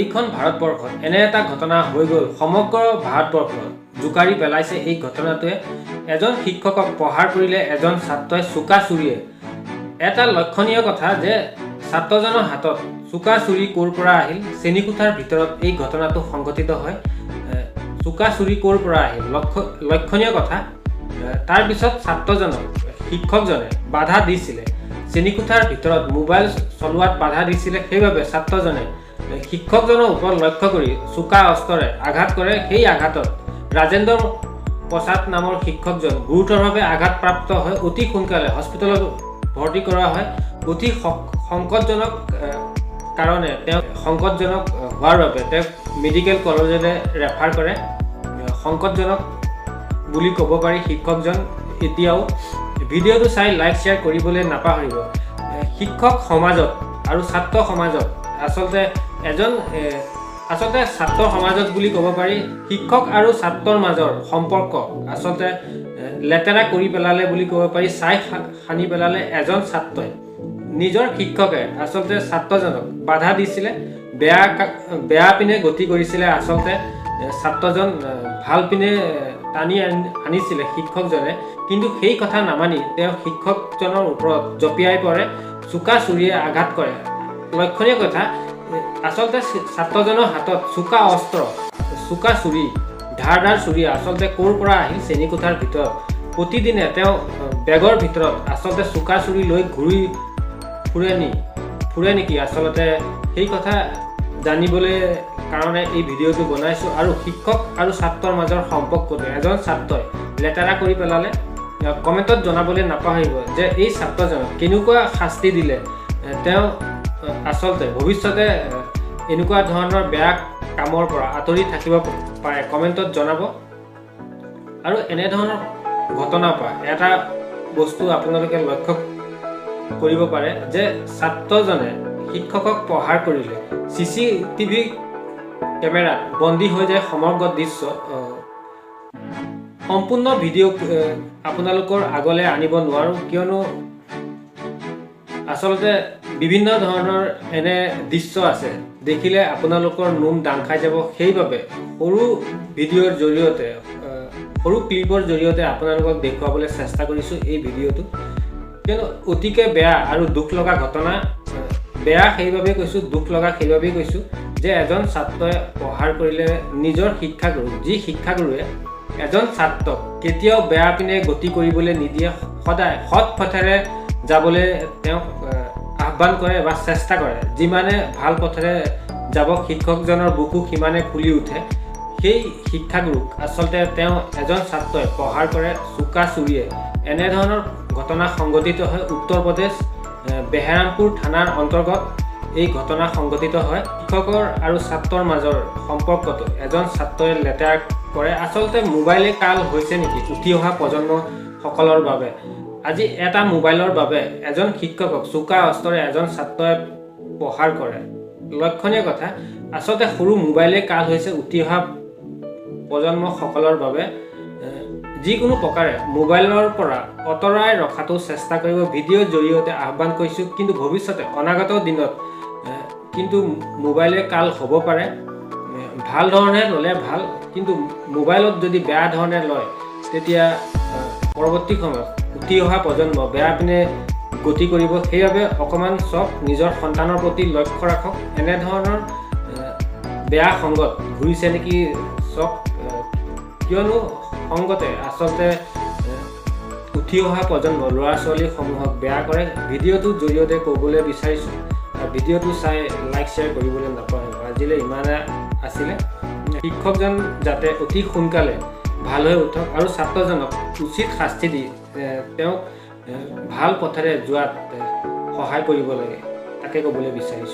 এইখন ভাৰতবৰ্ষত এনে এটা ঘটনা হৈ গ'ল সমগ্ৰ ভাৰতবৰ্ষত জোকাৰি পেলাইছে। এই ঘটনাটোৱে এজন শিক্ষকক প্ৰহাৰ কৰিলে এজন ছাত্ৰই চোকা চুৰিয়ে। এটা লক্ষণীয় কথা যে ছাত্ৰজনৰ হাতত চোকা চুৰি ক'ৰ পৰা আহিল, শ্ৰেণীকোঠাৰ ভিতৰত এই ঘটনাটো সংঘটিত হয়। চোকা চুৰি ক'ৰ পৰা আহিল লক্ষণীয় কথা। তাৰপিছত ছাত্ৰজনক শিক্ষকজনে বাধা দিছিলে, শ্ৰেণীকোঠাৰ ভিতৰত মোবাইল চলোৱাত বাধা দিছিলে। সেইবাবে ছাত্ৰজনে শিক্ষকজনৰ ওপৰত লক্ষ্য কৰি চোকা অস্ত্ৰৰে আঘাত কৰে। সেই আঘাতত ৰাজেন্দ্ৰ প্ৰসাদ নামৰ শিক্ষকজন গুৰুতৰভাৱে আঘাতপ্ৰাপ্ত হৈ অতি সোনকালে হস্পিটেলত ভৰ্তি কৰা হয়। অতি সংকটজনক কাৰণে সংকটজনক হোৱাৰ বাবে তেওঁক মেডিকেল কলেজলৈ ৰেফাৰ কৰে। সংকটজনক বুলি ক'ব পাৰি শিক্ষকজন এতিয়াও। ভিডিঅ'টো চাই লাইক শ্বেয়াৰ কৰিবলৈ নাপাহৰিব। শিক্ষক সমাজত আৰু ছাত্ৰ সমাজত আচলতে ছাত্ৰ সমাজত বুলি ক'ব পাৰি শিক্ষক আৰু ছাত্ৰৰ মাজৰ সম্পৰ্ক আচলতে লেতেৰা কৰি পেলালে বুলি ক'ব পাৰি। ছাই সানি পেলালে এজন ছাত্ৰই। নিজৰ শিক্ষকে আচলতে ছাত্ৰজনক বাধা দিছিলে, বেয়া পিনে গতি কৰিছিলে। আচলতে ছাত্ৰজন ভাল পিনে টানি আনিছিলে শিক্ষকজনে, কিন্তু সেই কথা নামানি তেওঁ শিক্ষকজনৰ ওপৰত জঁপিয়াই পৰে, চোকা চুৰিয়ে আঘাত কৰে। লক্ষণীয় কথা, আচলতে ছাত্ৰজনৰ হাতত চোকা অস্ত্ৰ, চোকা চুৰি, ধাৰদাৰ চুৰি আচলতে ক'ৰ পৰা আহিল, শ্ৰেণীকোঠাৰ ভিতৰত। প্ৰতিদিনে তেওঁ বেগৰ ভিতৰত আচলতে চোকা চুৰি লৈ ঘূৰি ফুৰে নেকি আচলতে সেই কথা জানিবলৈ কাৰণে এই ভিডিঅ'টো বনাইছোঁ। আৰু শিক্ষক আৰু ছাত্ৰৰ মাজৰ সম্পৰ্কটো এজন ছাত্ৰই লেতেৰা কৰি পেলালে। কমেণ্টত জনাবলৈ নাপাহৰিব যে এই ছাত্ৰজনক কেনেকুৱা শাস্তি দিলে তেওঁ আচলতে ভৱিষ্যতে এনেকুৱা ধৰণৰ বেয়া কামৰ পৰা আঁতৰি থাকিব পাৰে। কমেণ্টত জনাব। আৰু এনেধৰণৰ ঘটনাৰ পৰা এটা বস্তু আপোনালোকে লক্ষ্য কৰিব পাৰে যে ছাত্ৰজনে শিক্ষকক প্ৰহাৰ কৰিলে CCTV কেমেৰাত বন্দী হৈ যায় সমগ্ৰ দৃশ্য। সম্পূৰ্ণ ভিডিঅ' আপোনালোকৰ আগলৈ আনিব নোৱাৰোঁ, কিয়নো আচলতে বিভিন্ন ধৰণৰ এনে দৃশ্য আছে, দেখিলে আপোনালোকৰ নোম দাং খাই যাব। সেইবাবে সৰু ভিডিঅ'ৰ জৰিয়তে, সৰু ক্লিপৰ জৰিয়তে আপোনালোকক দেখুৱাবলৈ চেষ্টা কৰিছোঁ এই ভিডিঅ'টো। কিয়নো অতিকে বেয়া আৰু দুখ লগা ঘটনা। বেয়া সেইবাবেই কৈছোঁ, দুখ লগা সেইবাবেই কৈছোঁ যে এজন ছাত্ৰই প্ৰহাৰ কৰিলে নিজৰ শিক্ষাগুৰু, যি শিক্ষাগুৰুৱে এজন ছাত্ৰক কেতিয়াও বেয়া পিনে গতি কৰিবলৈ নিদিয়ে, সদায় সৎ পথেৰে যাবলৈ তেওঁক আহ্বান কৰে বা চেষ্টা কৰে। যিমানে ভাল পথেৰে যাব শিক্ষকজনৰ বুকু সিমানে ফুলি উঠে। সেই শিক্ষাগুৰুক আচলতে তেওঁ এজন ছাত্ৰই প্ৰহাৰ কৰে চোকা চুৰিয়ে। এনেধৰণৰ ঘটনা সংঘটিত হয় উত্তৰ প্ৰদেশ বেহৰামপুৰ থানাৰ অন্তৰ্গত এই ঘটনা সংঘটিত হয়। শিক্ষকৰ আৰু ছাত্ৰৰ মাজৰ সম্পৰ্কটো এজন ছাত্ৰই লেতেৰা কৰে। আচলতে মোবাইলে কাল হৈছে নেকি উঠি অহা প্ৰজন্মসকলৰ বাবে। আজি এটা মোবাইলৰ বাবে এজন শিক্ষকক চোকা অস্ত্ৰৰে এজন ছাত্ৰই প্ৰহাৰ কৰে। লক্ষণীয় কথা, আচলতে সৰু মোবাইলে কাল হৈছে উঠি অহা প্ৰজন্মসকলৰ বাবে। যিকোনো প্ৰকাৰে মোবাইলৰ পৰা আঁতৰাই ৰখাটো চেষ্টা কৰিব ভিডিঅ'ৰ জৰিয়তে আহ্বান কৰিছোঁ। কিন্তু ভৱিষ্যতে অনাগত দিনত কিন্তু মোবাইলে কাল হ'ব পাৰে। ভাল ধৰণে ল'লে ভাল, কিন্তু মোবাইলত যদি বেয়া ধৰণে লয় তেতিয়া পৰৱৰ্তী সময়ত উঠি অহা প্ৰজন্ম বেয়া পিনে গতি কৰিব। সেইবাবে অকণমান চব নিজৰ সন্তানৰ প্ৰতি লক্ষ্য ৰাখক। এনেধৰণৰ বেয়া সংগত ঘূৰিছে নেকি চব, কিয়নো সংগতে আচলতে উঠি অহা প্ৰজন্ম ল'ৰা ছোৱালীসমূহক বেয়া কৰে। ভিডিঅ'টোৰ জৰিয়তে ক'বলৈ বিচাৰিছোঁ। ভিডিঅ'টো চাই লাইক শ্বেয়াৰ কৰিবলৈ নাপাহৰিব। আজিলৈ ইমানে আছিলে। শিক্ষকজন যাতে অতি সোনকালে ভাল হৈ উঠক আৰু ছাত্ৰজনক উচিত শাস্তি দি তেওঁক ভাল পথেৰে যোৱাত সহায় কৰিব লাগে, তাকে ক'বলৈ বিচাৰিছোঁ।